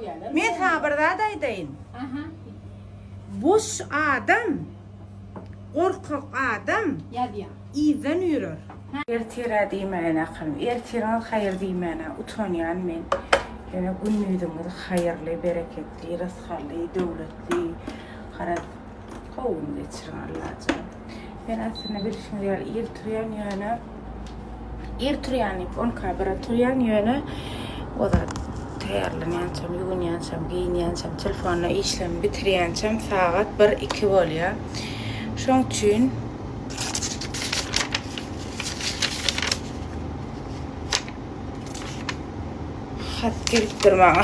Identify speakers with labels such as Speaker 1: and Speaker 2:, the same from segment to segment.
Speaker 1: gelir.
Speaker 2: Men sabırda daydayın.
Speaker 1: Aha.
Speaker 2: Boş adam, korkak adam,
Speaker 1: Ya diye.
Speaker 2: izden yürür. Ertira diýmän akym, ertiraň hayır diýmän, utanýan men. Ýene günüňiz hayırly, bereketli, rızkly, döwletli, harat gowun geçirin Allah'a. Ben aslında bir şey real ertirýän ýöne, ertirýän on kabara turýan ýöne, o da tayarlanýançam, ýugunýançam, giyinýançam, telefonna işlem bitirýänçam sagat 1-2 bolýar. Şoň üçin hat gelipdir maňa.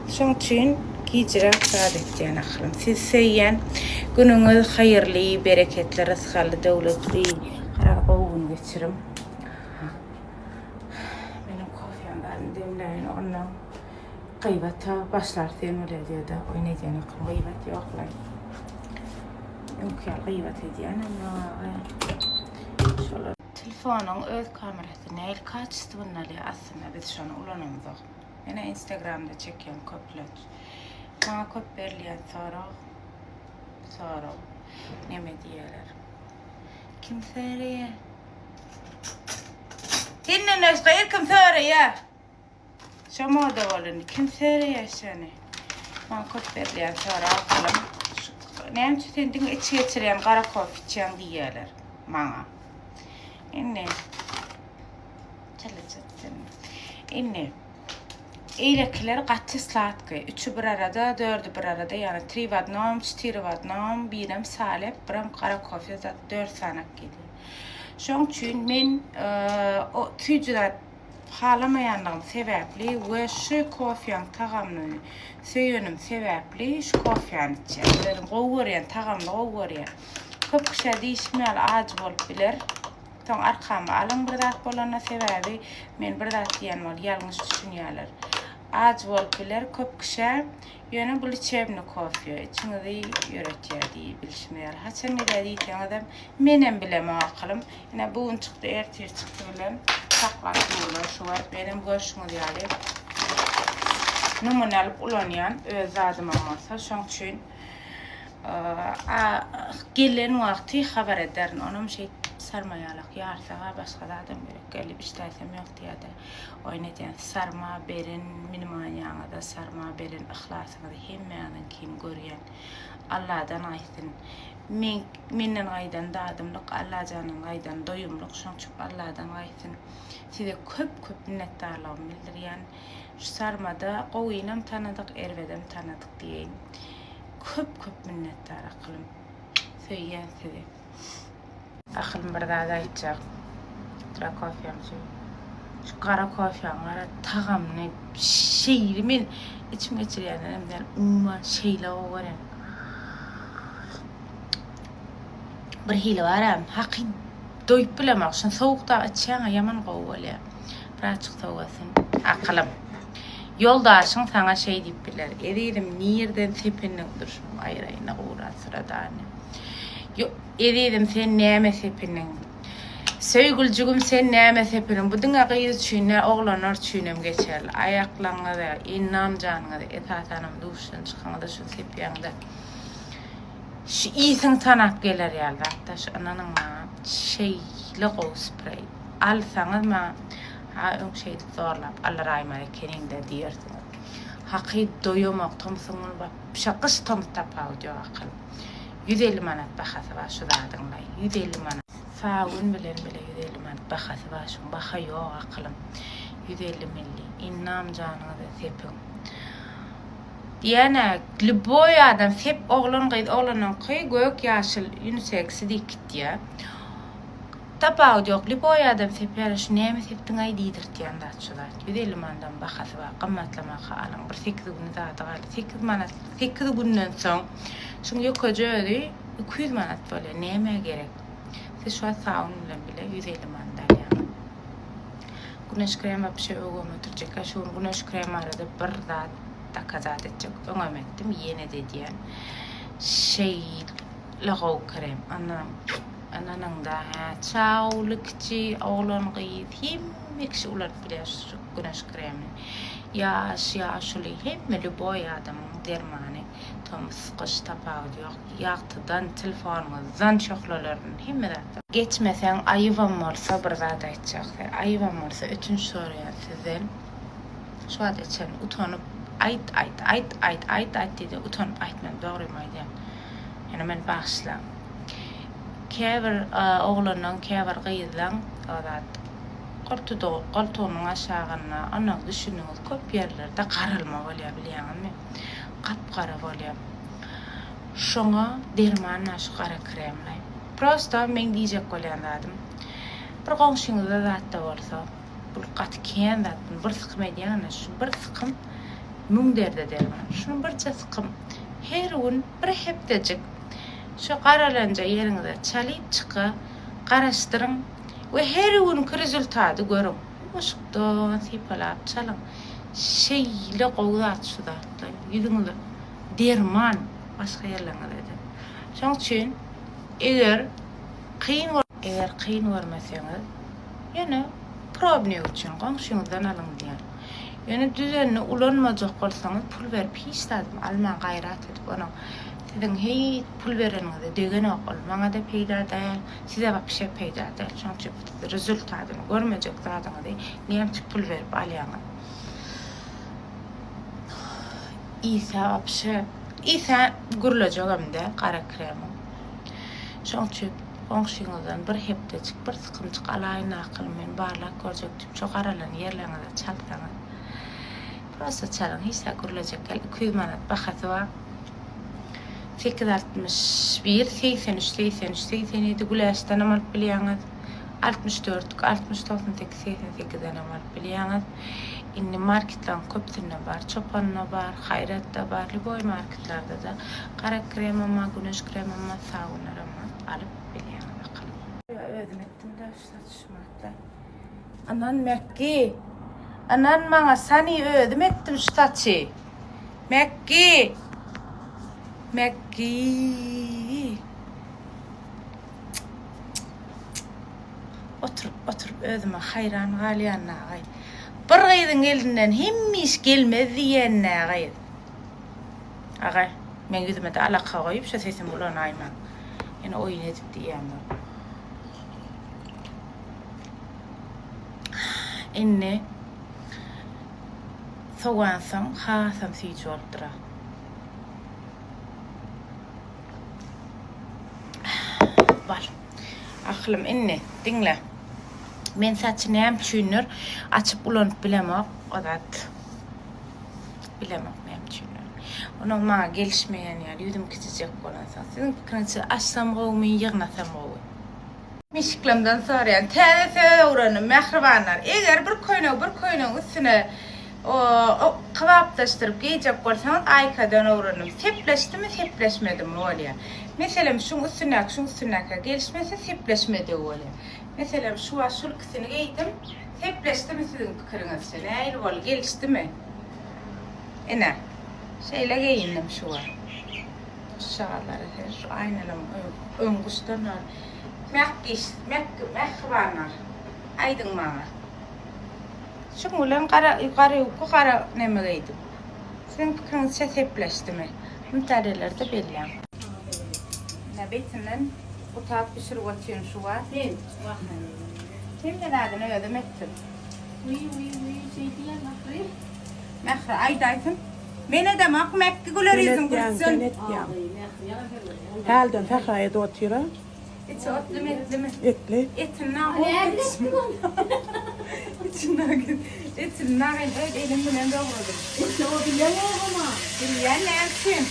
Speaker 2: Şoň üçin gijrak saat etýän aklym. Siz seýýän günüňiz hayırly, bereketli, rızkly, döwletli, harar gowun geçirim. Benim kofyamdan demleyin ondan gıybata başlar sen öyle diyordu. Oynayacağın akım gıybat yoklay. Yumkiyal gıybat ediyen ama şöyle. Telefonun öz kamerası neyle kaçtı bunları aslında biz şu an ulanamadık. Yine Instagram'da çekiyorum köplet. Bana köp verliyen sonra ne mi diyorlar? Kimseye Tinnen öskayır kimseye Şama da olun kimseye şani bana köp verliyen sonra akalım neyim tütendin içi geçiren kara kof içen diyorlar bana inni çalışırsın inni eylekiler qatı slatki. 3'ü bir arada, 4'ü bir arada. Yani 3 vadnom, 4 vadnom, birim salep, birim qara kofe zat 4 sanak geliyor. Şoň üçin men o tüjürat halamayanlygym sebäpli we şu kofeň tagamlyny söýenim sebäpli şu kofeň içen. Benim gowurýan tagamly gowurýan. Köp kişi diýişmel aç bolup biler. Toň arkama alyň bir zat bolana sebäbi men bir zat diýen bol ýalňyş düşünýärler. Az bolup biler köp kişi ýöne bu içebni kofe içiňizde ýöretýär diýip bilişmeýär. Haçan ne diýýän adam menen bilem akylym. Ýene bugün çykdy, ertir çykdy bilen saklaýdylar şu var. Benim görüşüňiz ýaly. Numune alyp ulanýan öz zadyma bolsa şoň üçin gelen wagty habar ederin. Onum şey sarmayalık yarsağa başka da adam gerek gelip işleysem yok diye de oynayacağın sarma berin minimanyana da sarma berin ihlasını da hemmeyanın kim görüyen Allah'dan aysın menden aydan da adımlık Allah'canın aydan doyumluk şonçuk Allah'dan aysın size köp minnettarlığım bildirýän şu sarmada qowynym tanıdık ervedem tanıdık diýeň köp minnettar akylym söýýän size akılım bir daha aytjak. Tra kofyam şu kara kofyam ara tagamny şeýli men içim geçirýänlerimden umma şeýle owaran. Bir hile waram haqy doýup bilemek şun sowukda içýän ýaman gowulýar. Bir açyk sowasyn akylym. Yoldaşyň saňa şeý diýip biler. Eredim nirden sepenlik durşum aýraýyna gowra sıradany. Eredim sen näme sepinin. Söýgüljügüm sen näme sepinin. Bu diňe gyýyz çüne oglanar çünem geçer. Aýaklaňyza, innam janyňyza etatanam duşdan çykanýa da şu sepýäňde. Şu iýsiň tanap geler ýaly. Hatta şu ananyň şeýle gow spray. Alsaňyz ma ha öň şeýdi zorlap allaraýmary keninde diýersiň. Haqy doýamak tomsuňyň bap şaqys tom tapaw joakal. 150 manat bahasy var şu zadyňda. 150 manat. Faun bilen 150 manat bahasy var şu baha ýok akylym. 150 milli. Innam janyňyza sepin. Diýene liboy adam sep oglan gyz oglanyň ky gök ýaşyl unisex dikitýär. Tapaw ýok liboy adam sepýär şu näme sepdiň aý diýdirtýän datçylar. 150 mandan bahasy var. Qymmatlamaga alyň. Bir 8 gün zady galy. 8 manat. 8 günden soň şunu ýokajödy 200 manat bolýar. Näme gerek? Siz şu saun bilen bile 150 mandan ýa. Güneş kremi apşy ögöme türjek. Şu güneş kremi arada bir zat takazat etjek. Öňemetdim ýene de diýen. Şeý lagaw krem. Ananyň da çawlykçy oglan gyýyp hemmekşi ular biler şu güneş kremini. Yaş yaşuli hemmeli boy adamın dermanı. Tom sıkış tapağı yok. Yağtıdan, telefonunuzdan çoxlaların hemmede. Geçmesen ayıvam olsa bir zat aytacaklar. Ayıvam olsa ötünç soruyan sizden. Şu adı için utanıp ayt dedi. Utanıp aytmam doğrumaydı. Yani men başlam. Käbir oğlandan, käbir gyýyzdan odat goltuğunun aşağına ana düşünüňiz köp ýerlerde garalma bolýar bilýärmi? Gapgara bolýar. Şoňa derman aşy gara kremle. Prosta men diýjek bolýandadım. Bir goňşuňyzda zatda bolsa, bu gatken zatyn bir sykym edýän, şu bir sykym müň derde derman. Şunu birçe sykym her gün bir hepdejik şu garalanja ýeriňizde çalyp çyka, garaşdyryň we her günki rezultaty görüň. Oşukdan sepalap çalyň. Şeýle gowdat şudatly ýüzüňizde derman başga ýerlerinde de. Şoň üçin eger kyn görmeseňiz, ýene problem üçin goňşuňyzdan alyň diýär. Ýene düzenli ulanmajak bolsaňyz pul berip hiç tadım alman gaýrat edip onu sizin hiç pul bereniňizde degen okul maňa da peýda däl, size wapşe peýda däl. Şoň üçin rezultatyny görmejek zadyňyzy näme pul berip alýaňyz. İsa gurulajagymda gara kremim. Şoň üçin goňşuňyzdan bir hepdejik bir sykymçyk alaýyn akyl men barlak görjekdim. Çok aralan ýerlerinde çalsaňyz. Prosta çalyň hiç gurulajak 200 manat bahasy bar. 861, 83, 87 güläşden amal bilýäňiz. 64, 69, 88'den amal bilýäňiz. Inni marketlaryň köpsine bar, çopanyna bar, Hayratda bar, Liboy marketlarda da gara kremama, güneş kremama, saunarama alyp bilýäňiz akyl. Özüm etdim de şatşmakda. Anan Mekki. Anan maňa sani özüm etdim ştatçy. Mekki. Oturup özüme hayran galýan nagay. Bir gyzyň elinden hemmiş gelmez diýen nagay. Agay, men yüzüme de alaka goýup şu sesim bolan aýman. Ýene oýun edip diýýärler. Inne soğansan hasam süýç boldyra. Var. Aklım inne, dinle. Men saçı näme düşünür, açıp ulanyp bilemek, odat. Bilemek näme düşünür. Onu maňa gelişmeýän ýaly ýüzüm kiçijek bolansa, siziň pikiriňizçe açsam gowy, ýygnasam gowy. Mişiklemden soraýan, täze öwreniň mehribanlar. Eger bir köýnüň üstüne o kybapdaşdyryp giýjek bolsaňyz aýkadan öwreniň. Sepleşdimi, sepleşmedimi bolýar. Meselem şuň üstüne gelişmese sepleşmedi bolýar. Meselem şu aşulkysini giýdim, sepleşdimi siziň pikiriňizçe? Näil bol, gelişdimi? Ene, şeýle giýindim şuwa. Şaýlary her aýnalym öňgüşden bar. Mehribanlar. Aýdyň maňa. Şu ulan qara näme giýdim. Siziň pikiriňizçe sepleşdimi? Mütadelerde belläň. Nebetinden utat pişirip atýan şuwa. Kim neläden öýdüm etdim. Mehri aýdaýsyn. Men edem ak Mekki gülerizim gursun.
Speaker 1: Haldan taxaýa dotyra.
Speaker 2: Etli. Etini elim bilen dogradym.
Speaker 1: O bilýän ama.
Speaker 2: Bilýän näçin?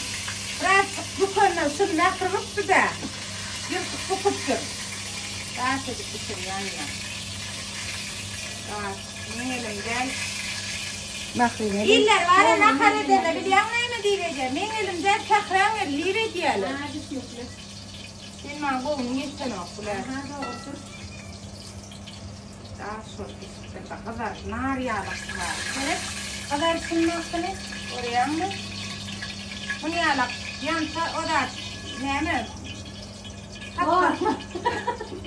Speaker 2: Ras bu konuda şunu nakırıp da. Yırtıp bukupdur. Ras edip bitirýän ýa. Ras, meňelim gel.
Speaker 1: Mahrine.
Speaker 2: İller bara nakar ederler. Bilýän näme diýerler? Meňelim gel tahran lir edýärler. Sen maňa gowyny ýetsen okular. Ras şol işte kadar nar ýalasy bar. Evet. Kadar şunmaksyny orýandy. Bunu ýalak ýansa odat näme?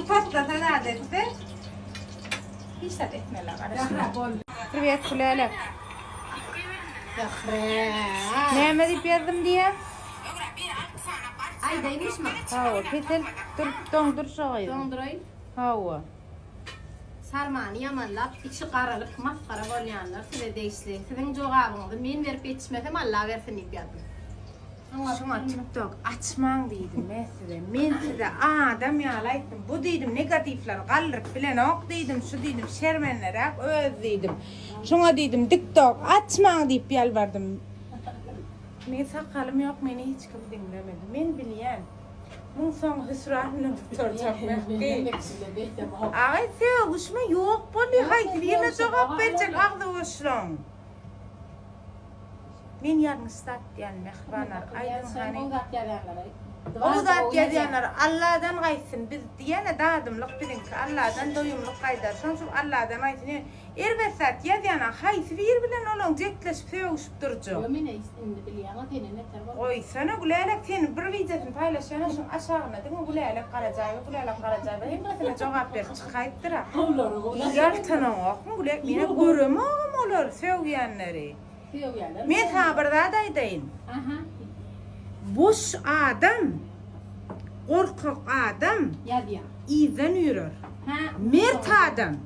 Speaker 2: Patlata da dedi. Hiç etmeler. Привет, Kuleler. Näme diýip berdim diýe?
Speaker 3: Ay deymişmi?
Speaker 2: Hawa, petel doňdur şoýdy.
Speaker 3: Dondurayım.
Speaker 2: Hawa.
Speaker 3: Sarmanı yamanlap, içi qaralyp masqara bolýanlar size deýişli. Siziň jogabyňyzy men berip geçmesem Allah bersin diýip ýazyp.
Speaker 2: Şoňa TikTok açmaň diýdim men size. Men size adam ýalaytym. Bu diýdim negatifler gallyk bilen ok diýdim, şu diýdim şermenlerek öz diýdim. Şoňa diýdim TikTok açmaň diýip ýalbardym. Men sakalym ýok, meni hiç kim dinlemedi. Men bilýän. Mun soň hüsranlyk turjak mehdi. Ay sevgüşme ýok bolýar. Haýsy ýene jogap berjek agdy boşlaň. Men yarın stat diyen mehvanar aydın hani o zat diyenler Allah'dan gaysın biz diyene dadımlık bilin ki Allah'dan doyumluk gaydar şonsuz Allah'dan gaysın erbesat yazana haysi bir bilen olun cekleşip sevuşup durcu oy sana gülelek senin bir videosunu paylaşana şun aşağına değil mi gülelek karacayı hepsine cevap ver çıkayttıra yaltanın ok mu gülelek mine görüm oğum olur sevgiyenleri men sabırda daýdaýyn. Boş adam, gorkak adam, iýden ýürer. Mert adam,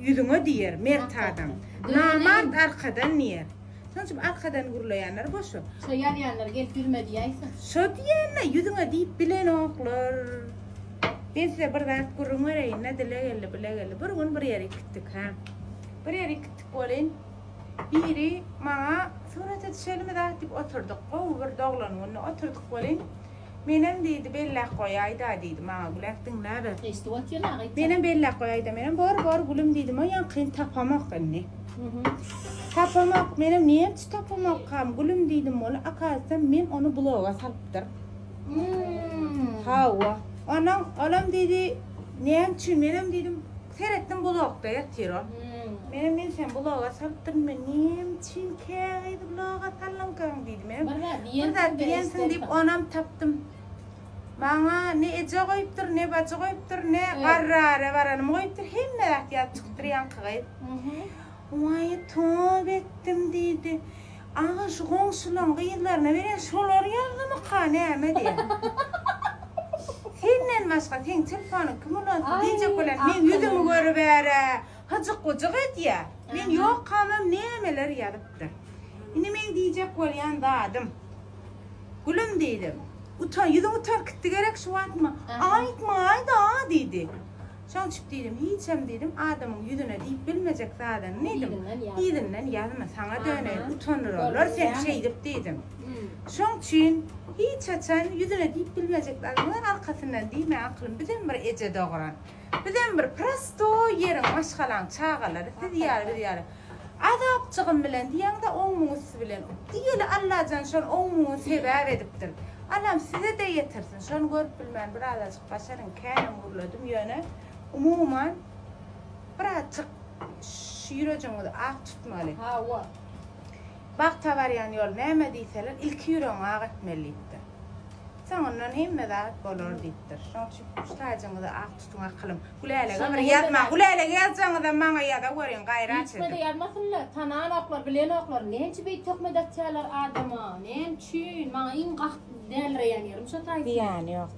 Speaker 2: yüzüňe diýer, mert adam. Namard arkadan niýer. Şonçum arkadan gurlaýanlar boşu.
Speaker 3: Şo ýarýanlar gelip ýürmedi ýaýsy.
Speaker 2: Şo diýenler yüzüňe diýip bilen oklar. Ben size bir zat gurrun bereýin, bilegeli. Bir gün bir ýere gitdik ha. Bir ýere gitdik bolyn. Biri maňa surat etşelimi da diýip oturduk. O bir doglan oturduk bolyn. Menem diýdi bella goýaý da diýdi maňa gülek dinläbe. Menem bella goýaý da menem bor gülüm diýdim. O ýanqyn tapamak enne. Tapamak menem niýet tapamak kam gülüm diýdim. Ol akasam men onu bloga salypdyr. Hawa. Onam diýdi näme üçin menem diýdim. Seretdim blogda ýatyr. Men sen bloga salypdyrm men näme üçin kägidi bloga salankaň diýdim. Men diýensiň diýip onam tapdym. Maňa ne eje goýupdyr, ne baja goýupdyr, ne garrara baranym goýupdyr, hemme zat ýatjykdyr ýankygy. Oy, töp etdim diýdi. Ağa şu goňşularyň gyýlaryna beren şolar ýazymy näme diýen. Senden başga teň telefony kim bolan diýjek bolan men ýüzümi görüp bäre. Hacık gocuk etýä. Men ýok kamam nämeler ýarypdyr. Indi men diýjek bolýan dadım. Gülüm diýdim. Ýüzüň utar gitdi gerek şu wagtma. Aýtma aýda diýdi. Şonçup diýdim, hiçem diýdim, adamyň ýüzüne diýip bilmejek zadan nedim. Ýüzünden ýazma saňa döner, utanırlar. Sen şey diýip diýdim. Şoň üçin hiç açan ýüzüne diýip bilmejek adamlar arkasyndan diýme aklym bizem bir eje dogran. Bizem bir prosto ýeriň maşgalan çağalar, siz ýaly. Azapçygym bilen diýende oňmuňyz bilen. Diýeli Allahjan şol oňmuňy sebäp edipdir. Allah'ım size de yetirsin. Şonu görüp bilmän bir azajyk başaryň känem gurladym ýöne. Umuman bir azajyk ýüregiňizi ak tutmaly.
Speaker 3: Hawa.
Speaker 2: Bak tabaryan ýol näme diýseler ilki ýüregiň ak etmelidir. Sen ondan hemme zat bolar diýipdir. Şonçu şaýaňyzy ak tutun akylym. Gülälega bir ýazma, gülälega ýazjaňyzda maňa ýada görýän gaýrat edip.
Speaker 3: Hiçbir ýazmasynlar, tanan oklar, bilen oklar, näçe beýt tökmed etýärler adama, näçe maňa iň gaq delreýän ýerim şo taýsy.
Speaker 2: Diýany ýok.